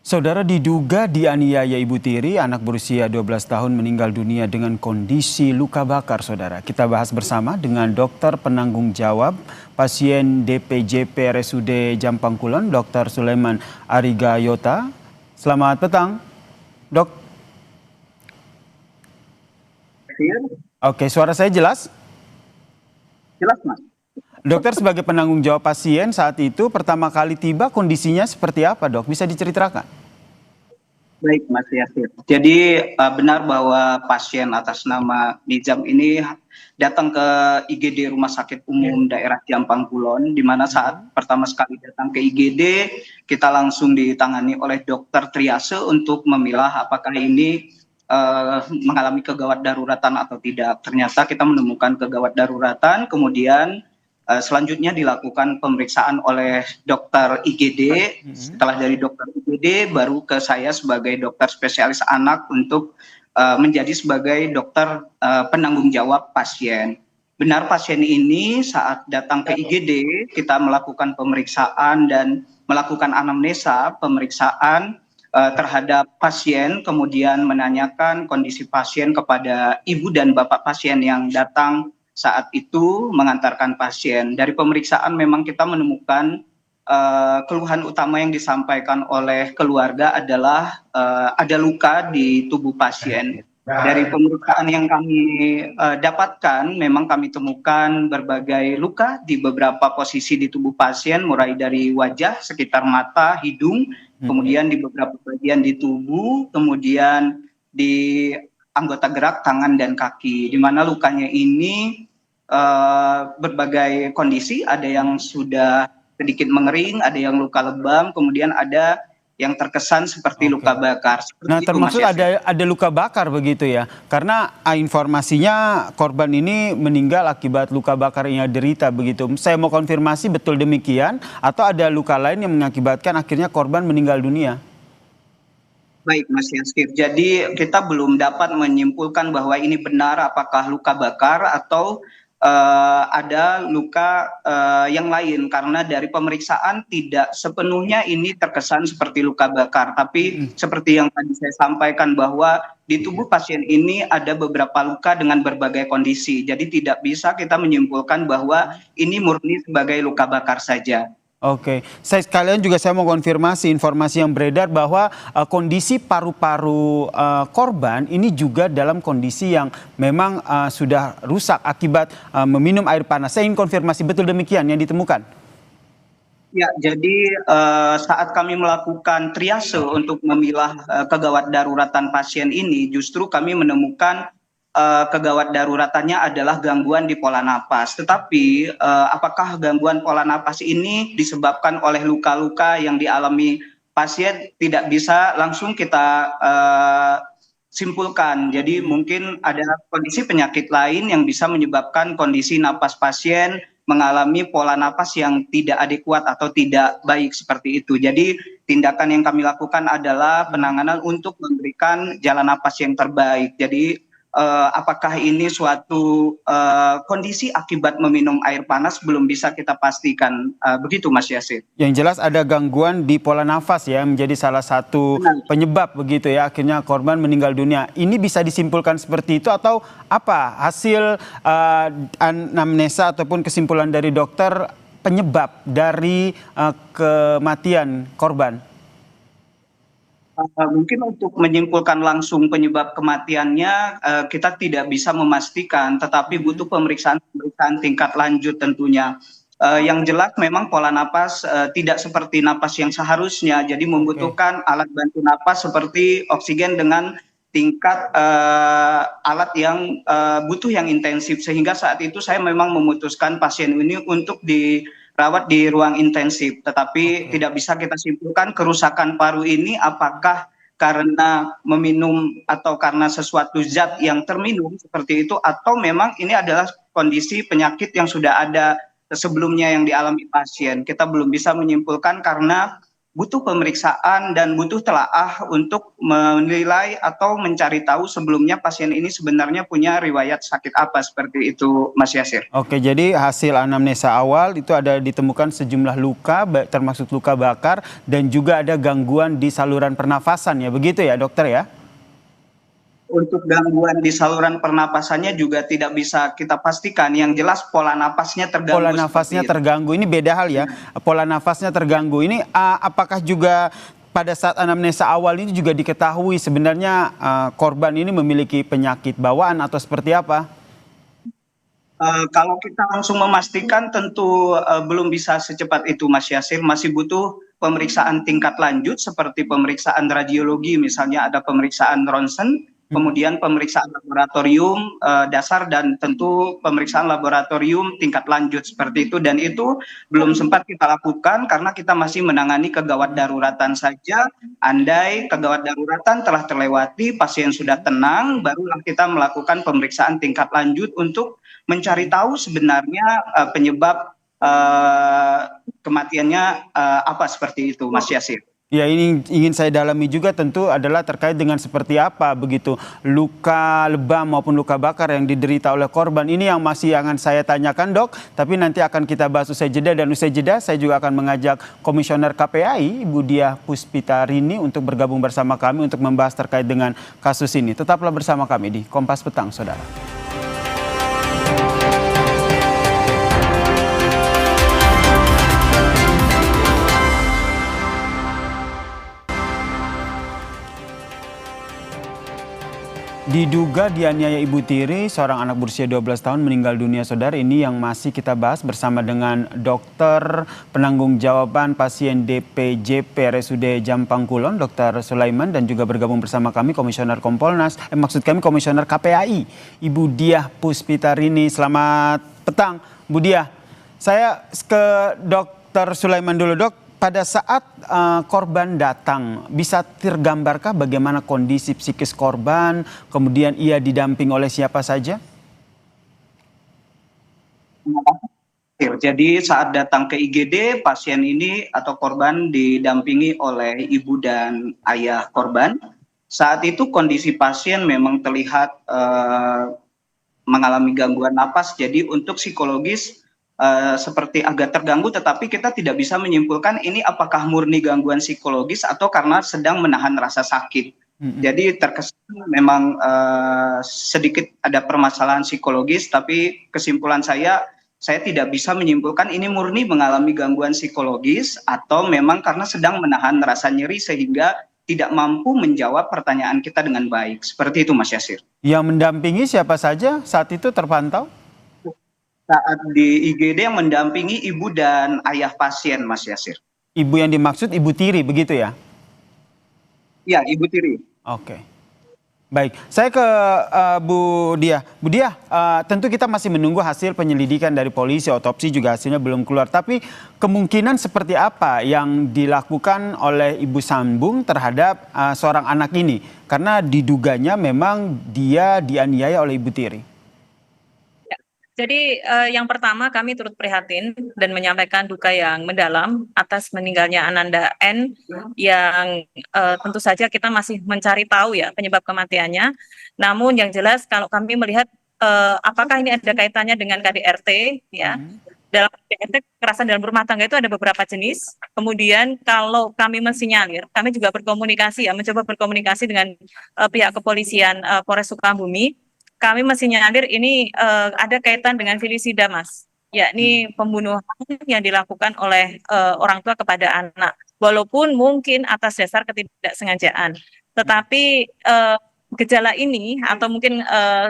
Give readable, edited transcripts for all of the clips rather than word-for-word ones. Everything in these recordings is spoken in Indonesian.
Saudara diduga dianiaya ibu tiri, anak berusia 12 tahun meninggal dunia dengan kondisi luka bakar, saudara. Kita bahas bersama dengan dokter penanggung jawab pasien DPJP RSUD Jampang Kulon, Dr. Sulaiman Arigayota. Selamat petang, dok. Oke, suara saya jelas? Jelas, Mas. Dokter, sebagai penanggung jawab pasien saat itu pertama kali tiba, kondisinya seperti apa, dok? Bisa diceritakan? Baik, Mas Yasir. Jadi benar bahwa pasien atas nama Nizam ini datang ke IGD Rumah Sakit Umum Daerah Jampang Kulon, di mana saat pertama sekali datang ke IGD, kita langsung ditangani oleh dokter triase untuk memilah apakah ini mengalami kegawat daruratan atau tidak. Ternyata kita menemukan kegawat daruratan, kemudian selanjutnya dilakukan pemeriksaan oleh dokter IGD. Setelah dari dokter IGD baru ke saya sebagai dokter spesialis anak untuk menjadi sebagai dokter penanggung jawab pasien. Benar, pasien ini saat datang ke IGD kita melakukan pemeriksaan dan melakukan anamnesa pemeriksaan terhadap pasien, kemudian menanyakan kondisi pasien kepada ibu dan bapak pasien yang datang saat itu mengantarkan pasien. Dari pemeriksaan memang kita menemukan keluhan utama yang disampaikan oleh keluarga adalah ada luka di tubuh pasien. Dari pemeriksaan yang kami dapatkan, memang kami temukan berbagai luka di beberapa posisi di tubuh pasien, mulai dari wajah, sekitar mata, hidung, kemudian di beberapa bagian di tubuh, kemudian di anggota gerak tangan dan kaki, di mana lukanya ini berbagai kondisi, ada yang sudah sedikit mengering, ada yang luka lebam, kemudian ada yang terkesan seperti luka bakar. Nah, termasuk ada luka bakar begitu ya? Karena informasinya korban ini meninggal akibat luka bakar yang derita begitu. Saya mau konfirmasi betul demikian atau ada luka lain yang mengakibatkan akhirnya korban meninggal dunia? Baik, Mas Yaskir. Jadi kita belum dapat menyimpulkan bahwa ini benar apakah luka bakar atau ada luka yang lain, karena dari pemeriksaan tidak sepenuhnya ini terkesan seperti luka bakar, tapi seperti yang tadi saya sampaikan bahwa di tubuh pasien ini ada beberapa luka dengan berbagai kondisi, jadi tidak bisa kita menyimpulkan bahwa ini murni sebagai luka bakar saja. Oke, sekalian juga saya mau konfirmasi informasi yang beredar bahwa kondisi paru-paru korban ini juga dalam kondisi yang memang sudah rusak akibat meminum air panas. Saya ingin konfirmasi betul demikian yang ditemukan. Ya, jadi saat kami melakukan triase untuk memilah kegawat daruratan pasien ini, justru kami menemukan kegawat daruratannya adalah gangguan di pola napas. Tetapi apakah gangguan pola napas ini disebabkan oleh luka-luka yang dialami pasien, tidak bisa langsung kita simpulkan. Jadi mungkin ada kondisi penyakit lain yang bisa menyebabkan kondisi napas pasien mengalami pola napas yang tidak adekuat atau tidak baik seperti itu. Jadi tindakan yang kami lakukan adalah penanganan untuk memberikan jalan napas yang terbaik. Jadi apakah ini suatu kondisi akibat meminum air panas belum bisa kita pastikan, begitu Mas Yasir. Yang jelas ada gangguan di pola nafas ya, menjadi salah satu penyebab begitu ya, akhirnya korban meninggal dunia. Ini bisa disimpulkan seperti itu atau apa hasil anamnesa ataupun kesimpulan dari dokter penyebab dari kematian korban? Mungkin untuk menyimpulkan langsung penyebab kematiannya kita tidak bisa memastikan, tetapi butuh pemeriksaan tingkat lanjut tentunya. Yang jelas memang pola napas tidak seperti napas yang seharusnya, jadi membutuhkan alat bantu napas seperti oksigen dengan tingkat alat yang butuh yang intensif, sehingga saat itu saya memang memutuskan pasien ini untuk dirawat di ruang intensif, tetapi tidak bisa kita simpulkan kerusakan paru ini apakah karena meminum atau karena sesuatu zat yang terminum seperti itu, atau memang ini adalah kondisi penyakit yang sudah ada sebelumnya yang dialami pasien. Kita belum bisa menyimpulkan karena butuh pemeriksaan dan butuh telaah untuk menilai atau mencari tahu sebelumnya pasien ini sebenarnya punya riwayat sakit apa, seperti itu Mas Yasir. Oke, jadi hasil anamnesa awal itu ada ditemukan sejumlah luka, termasuk luka bakar, dan juga ada gangguan di saluran pernafasan ya, begitu ya dokter ya? Untuk gangguan di saluran pernapasannya juga tidak bisa kita pastikan. Yang jelas pola napasnya terganggu. Pola nafasnya terganggu, ini beda hal ya. Pola nafasnya terganggu. Ini apakah juga pada saat anamnesa awal ini juga diketahui sebenarnya korban ini memiliki penyakit bawaan atau seperti apa? Kalau kita langsung memastikan tentu belum bisa secepat itu Mas Yasir, masih butuh pemeriksaan tingkat lanjut seperti pemeriksaan radiologi, misalnya ada pemeriksaan ronsen, kemudian pemeriksaan laboratorium dasar, dan tentu pemeriksaan laboratorium tingkat lanjut seperti itu, dan itu belum sempat kita lakukan karena kita masih menangani kegawat daruratan saja. Andai kegawat daruratan telah terlewati, pasien sudah tenang, barulah kita melakukan pemeriksaan tingkat lanjut untuk mencari tahu sebenarnya penyebab kematiannya apa, seperti itu Mas Yasir. Ya, ini ingin saya dalami juga tentu adalah terkait dengan seperti apa begitu luka lebam maupun luka bakar yang diderita oleh korban. Ini yang masih akan saya tanyakan dok, tapi nanti akan kita bahas usai jeda, dan usai jeda saya juga akan mengajak Komisioner KPAI Ibu Diah Puspitarini untuk bergabung bersama kami untuk membahas terkait dengan kasus ini. Tetaplah bersama kami di Kompas Petang, saudara. Diduga dianiaya Ibu Tiri, seorang anak berusia 12 tahun meninggal dunia, saudara. Ini yang masih kita bahas bersama dengan dokter penanggung jawaban pasien DPJP RSUD Jampang Kulon, Dr. Sulaiman, dan juga bergabung bersama kami Komisioner Kompolnas, Komisioner KPAI, Ibu Diah Puspitarini. Selamat petang, Bu Diah. Saya ke Dr. Sulaiman dulu, dok. Pada saat korban datang, bisa tergambarkah bagaimana kondisi psikis korban, kemudian ia didamping oleh siapa saja? Jadi saat datang ke IGD, pasien ini atau korban didampingi oleh ibu dan ayah korban. Saat itu kondisi pasien memang terlihat mengalami gangguan napas, jadi untuk psikologis seperti agak terganggu, tetapi kita tidak bisa menyimpulkan ini apakah murni gangguan psikologis atau karena sedang menahan rasa sakit. Jadi terkesan memang sedikit ada permasalahan psikologis, tapi kesimpulan saya tidak bisa menyimpulkan ini murni mengalami gangguan psikologis atau memang karena sedang menahan rasa nyeri sehingga tidak mampu menjawab pertanyaan kita dengan baik. Seperti itu Mas Yasir. Yang mendampingi siapa saja saat itu terpantau? Saat di IGD yang mendampingi ibu dan ayah pasien, Mas Yasir. Ibu yang dimaksud Ibu Tiri, begitu ya? Iya, Ibu Tiri. Oke. Baik, saya ke Bu Diah. Bu Diah, tentu kita masih menunggu hasil penyelidikan dari polisi, otopsi juga hasilnya belum keluar. Tapi kemungkinan seperti apa yang dilakukan oleh Ibu Sambung terhadap seorang anak ini? Karena diduganya memang dia dianiaya oleh Ibu Tiri. Jadi yang pertama kami turut prihatin dan menyampaikan duka yang mendalam atas meninggalnya Ananda N yang tentu saja kita masih mencari tahu ya penyebab kematiannya. Namun yang jelas kalau kami melihat apakah ini ada kaitannya dengan KDRT ya. Dalam KDRT kekerasan dalam rumah tangga itu ada beberapa jenis. Kemudian kalau kami mensinyalir, kami juga berkomunikasi ya, mencoba berkomunikasi dengan pihak kepolisian Polres Sukabumi. Kami mensinyalir ini ada kaitan dengan filisida, Mas, yakni pembunuhan yang dilakukan oleh orang tua kepada anak, walaupun mungkin atas dasar ketidaksengajaan. Tetapi gejala ini atau mungkin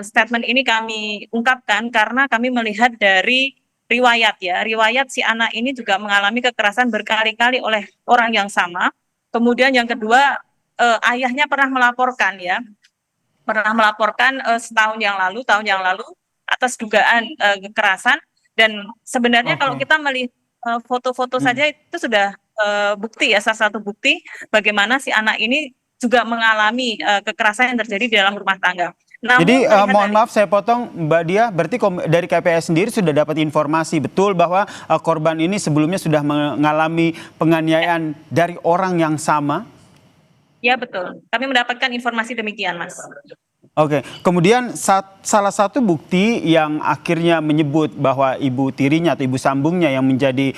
statement ini kami ungkapkan karena kami melihat dari riwayat ya, riwayat si anak ini juga mengalami kekerasan berkali-kali oleh orang yang sama. Kemudian yang kedua, ayahnya pernah melaporkan ya. Tahun yang lalu atas dugaan kekerasan, dan sebenarnya kalau kita melihat foto-foto saja itu sudah bukti ya, salah satu bukti bagaimana si anak ini juga mengalami kekerasan yang terjadi di dalam rumah tangga. Namun Jadi melihat mohon dari maaf saya potong Mbak Dia, berarti dari KPAI sendiri sudah dapat informasi betul bahwa korban ini sebelumnya sudah mengalami penganiayaan dari orang yang sama? ya betul, kami mendapatkan informasi demikian, Mas. Oke, kemudian salah satu bukti yang akhirnya menyebut bahwa ibu tirinya atau ibu sambungnya yang menjadi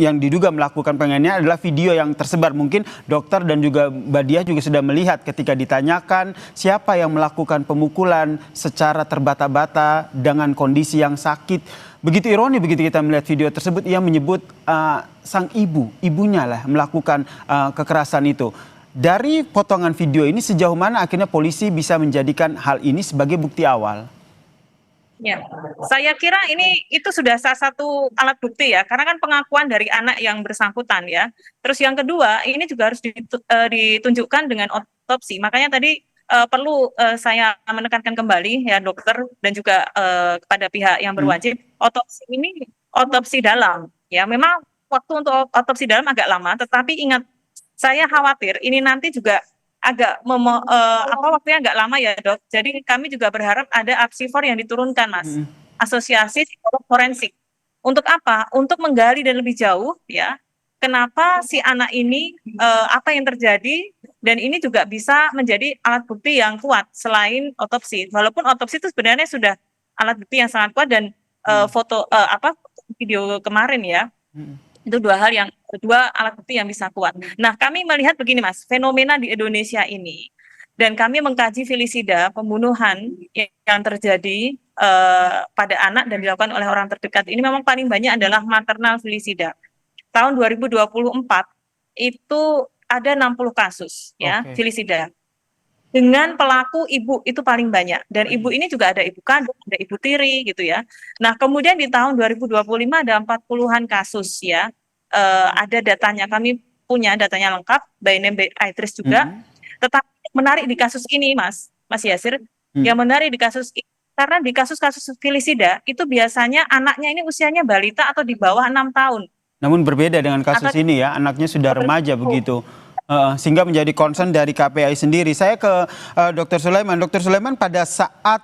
yang diduga melakukan penganiayaan adalah video yang tersebar. Mungkin dokter dan juga Mbak Diah juga sudah melihat ketika ditanyakan siapa yang melakukan pemukulan secara terbata-bata dengan kondisi yang sakit. Begitu ironi begitu kita melihat video tersebut, ia menyebut sang ibunya lah melakukan kekerasan itu. Dari potongan video ini sejauh mana akhirnya polisi bisa menjadikan hal ini sebagai bukti awal? Ya, saya kira itu sudah salah satu alat bukti ya, karena kan pengakuan dari anak yang bersangkutan ya. Terus yang kedua, ini juga harus ditunjukkan dengan otopsi. Makanya tadi perlu saya menekankan kembali ya dokter dan juga kepada pihak yang berwajib, otopsi ini otopsi dalam ya. Memang waktu untuk otopsi dalam agak lama, tetapi ingat, saya khawatir ini nanti juga agak waktunya agak lama ya dok. Jadi kami juga berharap ada apsifor yang diturunkan mas, Asosiasi Psikolog Forensik. Untuk apa? Untuk menggali dan lebih jauh ya, kenapa si anak ini apa yang terjadi, dan ini juga bisa menjadi alat bukti yang kuat selain otopsi. Walaupun otopsi itu sebenarnya sudah alat bukti yang sangat kuat, dan video kemarin ya. Itu dua alat bukti yang bisa kuat. Nah, kami melihat begini Mas, fenomena di Indonesia ini, dan kami mengkaji felisida, pembunuhan yang terjadi pada anak dan dilakukan oleh orang terdekat ini memang paling banyak adalah maternal felisida. Tahun 2024 itu ada 60 kasus ya, felisida. Dengan pelaku ibu itu paling banyak, dan ibu ini juga ada ibu kandung, ada ibu tiri gitu ya. Nah, kemudian di tahun 2025 ada 40-an kasus ya. Ada datanya, kami punya datanya lengkap, by name by address juga. Tetapi menarik di kasus ini Mas Yasir, yang menarik di kasus ini, karena di kasus-kasus felisida itu biasanya anaknya ini usianya balita atau di bawah 6 tahun. Namun berbeda dengan kasus ini ya, anaknya sudah remaja begitu. Sehingga menjadi concern dari KPAI sendiri. Saya ke Dr. Sulaiman. Dr. Sulaiman, pada saat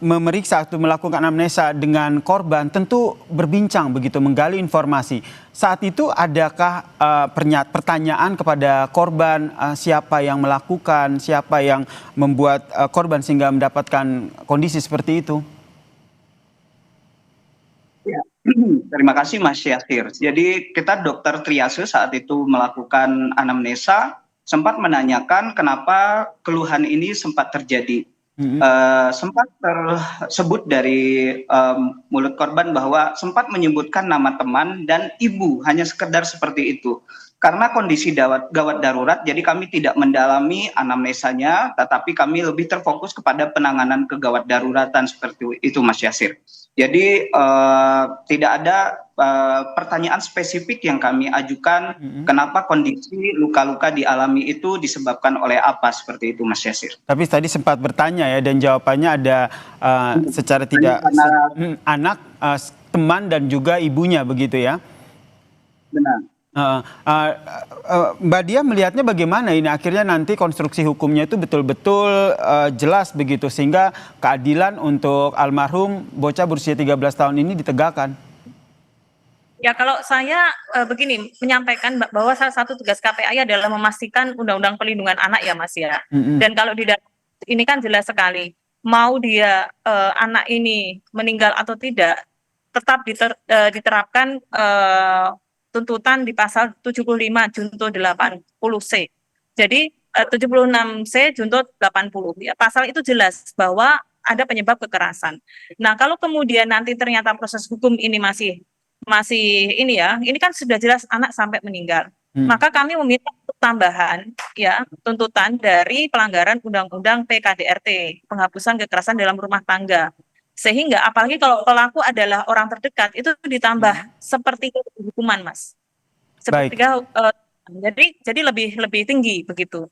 memeriksa atau melakukan anamnesa dengan korban, tentu berbincang begitu, menggali informasi. Saat itu adakah pertanyaan kepada korban, siapa yang melakukan, siapa yang membuat korban sehingga mendapatkan kondisi seperti itu? Ya, terima kasih Mas Yasir. Jadi kita dokter triase saat itu melakukan anamnesa, sempat menanyakan kenapa keluhan ini sempat terjadi. Sempat tersebut dari mulut korban bahwa sempat menyebutkan nama teman dan ibu, hanya sekedar seperti itu. Karena kondisi gawat darurat, jadi kami tidak mendalami anamnesanya, tetapi kami lebih terfokus kepada penanganan kegawat daruratan seperti itu Mas Yasir. Jadi tidak ada pertanyaan spesifik yang kami ajukan, kenapa kondisi luka-luka dialami itu disebabkan oleh apa, seperti itu Mas Yasir. Tapi tadi sempat bertanya ya, dan jawabannya ada secara tidak anak, teman dan juga ibunya begitu ya. Benar. Mbak Dia melihatnya bagaimana ini akhirnya nanti konstruksi hukumnya itu betul-betul jelas begitu, sehingga keadilan untuk almarhum bocah berusia 13 tahun ini ditegakkan? Ya, kalau saya begini, menyampaikan bahwa salah satu tugas KPAI adalah memastikan undang-undang perlindungan anak ya Mas ya. Dan kalau di dalam ini kan jelas sekali, mau dia anak ini meninggal atau tidak, tetap diterapkan tuntutan di pasal 75 junto 80C. Jadi 76C junto 80 ya. Pasal itu jelas bahwa ada penyebab kekerasan. Nah, kalau kemudian nanti ternyata proses hukum ini masih ini ya, ini kan sudah jelas anak sampai meninggal. Maka kami meminta tambahan ya, tuntutan dari pelanggaran Undang-Undang PKDRT, penghapusan kekerasan dalam rumah tangga. Sehingga apalagi kalau pelaku adalah orang terdekat, itu ditambah sepertiga hukuman Mas. Sepertiga jadi lebih tinggi begitu.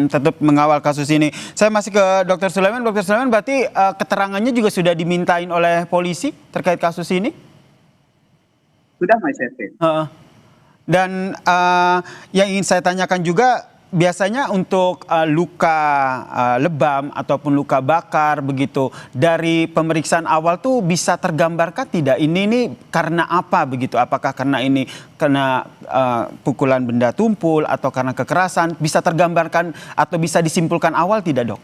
Tetap mengawal kasus ini. Saya masih ke Dr. Sulaiman. Dr. Sulaiman, berarti keterangannya juga sudah dimintain oleh polisi terkait kasus ini? Sudah Mas Yasir. Dan yang ingin saya tanyakan juga, biasanya untuk luka lebam ataupun luka bakar begitu dari pemeriksaan awal tuh bisa tergambarkan tidak ini karena apa begitu? Apakah karena ini kena pukulan benda tumpul atau karena kekerasan? Bisa tergambarkan atau bisa disimpulkan awal tidak, Dok?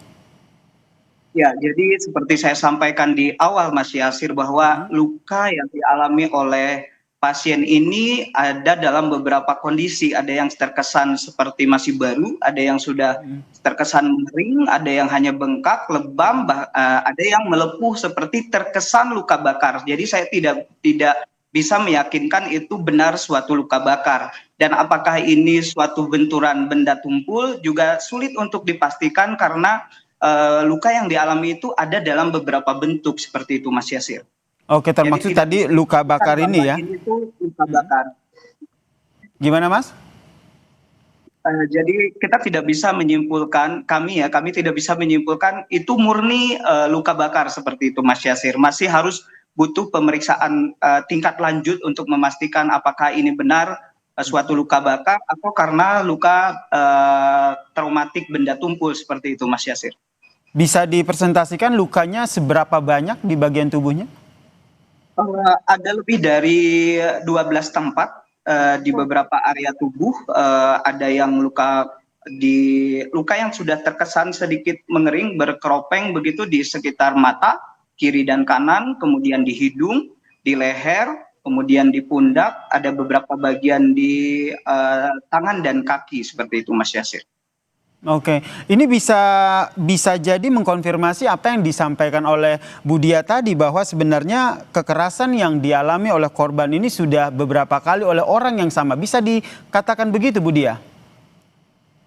Ya, jadi seperti saya sampaikan di awal Mas Yasir bahwa luka yang dialami oleh pasien ini ada dalam beberapa kondisi, ada yang terkesan seperti masih baru, ada yang sudah terkesan mering, ada yang hanya bengkak, lebam, ada yang melepuh seperti terkesan luka bakar. Jadi saya tidak bisa meyakinkan itu benar suatu luka bakar. Dan apakah ini suatu benturan benda tumpul juga sulit untuk dipastikan karena luka yang dialami itu ada dalam beberapa bentuk seperti itu Mas Yasir. Oke, termaksud tadi luka bakar ini ya? Ini tuh luka bakar. Gimana, Mas? Jadi kita tidak bisa menyimpulkan, kami tidak bisa menyimpulkan itu murni luka bakar seperti itu Mas Yasir. Masih harus butuh pemeriksaan tingkat lanjut untuk memastikan apakah ini benar suatu luka bakar atau karena luka traumatik benda tumpul seperti itu Mas Yasir. Bisa dipresentasikan lukanya seberapa banyak di bagian tubuhnya? Ada lebih dari 12 tempat di beberapa area tubuh, ada yang luka yang sudah terkesan sedikit mengering, berkeropeng begitu di sekitar mata kiri dan kanan, kemudian di hidung, di leher, kemudian di pundak, ada beberapa bagian di tangan dan kaki seperti itu Mas Yasir. Oke, ini bisa jadi mengkonfirmasi apa yang disampaikan oleh Bu Dia tadi bahwa sebenarnya kekerasan yang dialami oleh korban ini sudah beberapa kali oleh orang yang sama. Bisa dikatakan begitu, Bu Dia?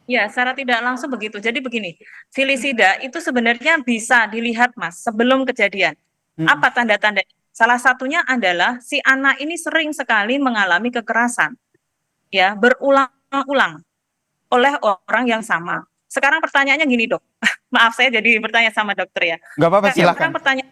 Ya, secara tidak langsung begitu. Jadi begini, filisida itu sebenarnya bisa dilihat Mas sebelum kejadian. Apa tanda-tanda? Salah satunya adalah si anak ini sering sekali mengalami kekerasan, ya berulang-ulang oleh orang yang sama. Sekarang pertanyaannya gini dok, maaf saya jadi bertanya sama dokter ya. Gak apa-apa, silakan. Sekarang pertanyaan,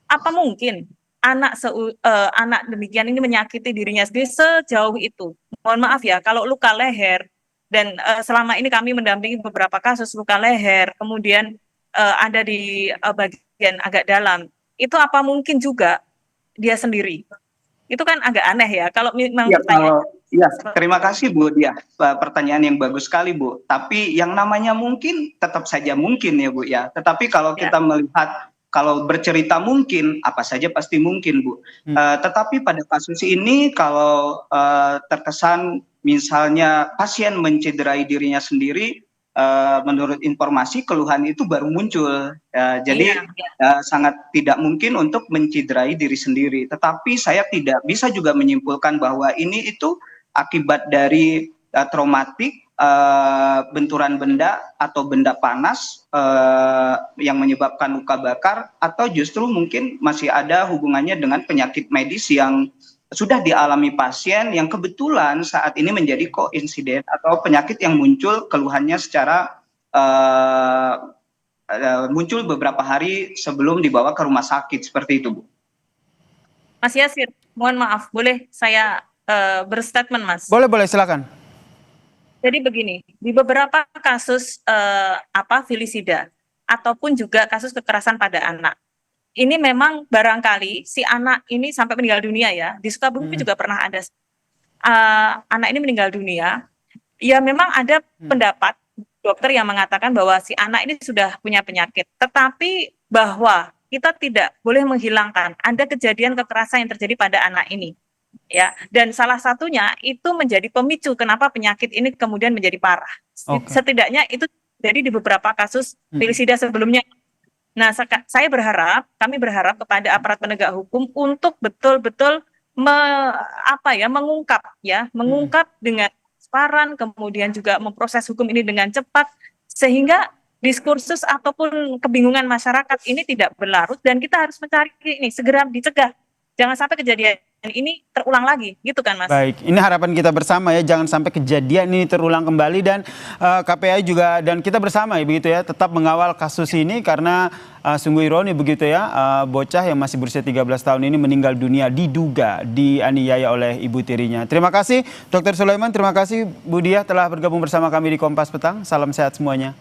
apa mungkin anak demikian ini menyakiti dirinya sendiri sejauh itu? Mohon maaf ya, kalau luka leher dan selama ini kami mendampingi beberapa kasus luka leher, kemudian ada di bagian agak dalam, itu apa mungkin juga dia sendiri? Itu kan agak aneh ya, kalau memang pertanyaan. Ya, terima kasih Bu Dia. Pertanyaan yang bagus sekali Bu. Tapi yang namanya mungkin tetap saja mungkin ya Bu ya. Tetapi kalau kita melihat, kalau bercerita mungkin, apa saja pasti mungkin Bu. Tetapi pada kasus ini kalau terkesan misalnya pasien mencederai dirinya sendiri, menurut informasi keluhan itu baru muncul. Jadi sangat tidak mungkin untuk mencederai diri sendiri. Tetapi saya tidak bisa juga menyimpulkan bahwa ini itu akibat dari traumatik, benturan benda atau benda panas yang menyebabkan luka bakar, atau justru mungkin masih ada hubungannya dengan penyakit medis yang sudah dialami pasien yang kebetulan saat ini menjadi koinsiden atau penyakit yang muncul keluhannya secara muncul beberapa hari sebelum dibawa ke rumah sakit seperti itu Bu. Mas Yasir, mohon maaf, boleh saya berstatement Mas? Boleh, silakan. Jadi begini, di beberapa kasus filisida ataupun juga kasus kekerasan pada anak, ini memang barangkali si anak ini sampai meninggal dunia ya. Di Sukabumi juga pernah ada anak ini meninggal dunia. Ya memang ada pendapat dokter yang mengatakan bahwa si anak ini sudah punya penyakit, tetapi bahwa kita tidak boleh menghilangkan ada kejadian kekerasan yang terjadi pada anak ini. Ya, dan salah satunya itu menjadi pemicu kenapa penyakit ini kemudian menjadi parah. Setidaknya itu jadi di beberapa kasus filisida sebelumnya. Nah, kami berharap kepada aparat penegak hukum untuk betul-betul mengungkap dengan transparan, kemudian juga memproses hukum ini dengan cepat sehingga diskursus ataupun kebingungan masyarakat ini tidak berlarut dan kita harus mencari ini segera dicegah. Jangan sampai kejadian ini terulang lagi, gitu kan Mas? Baik, ini harapan kita bersama ya, jangan sampai kejadian ini terulang kembali, dan KPAI juga dan kita bersama ya begitu ya, tetap mengawal kasus ini karena sungguh ironi begitu ya, bocah yang masih berusia 13 tahun ini meninggal dunia diduga dianiaya oleh ibu tirinya. Terima kasih Dr. Sulaiman, terima kasih Bu Diah telah bergabung bersama kami di Kompas Petang. Salam sehat semuanya.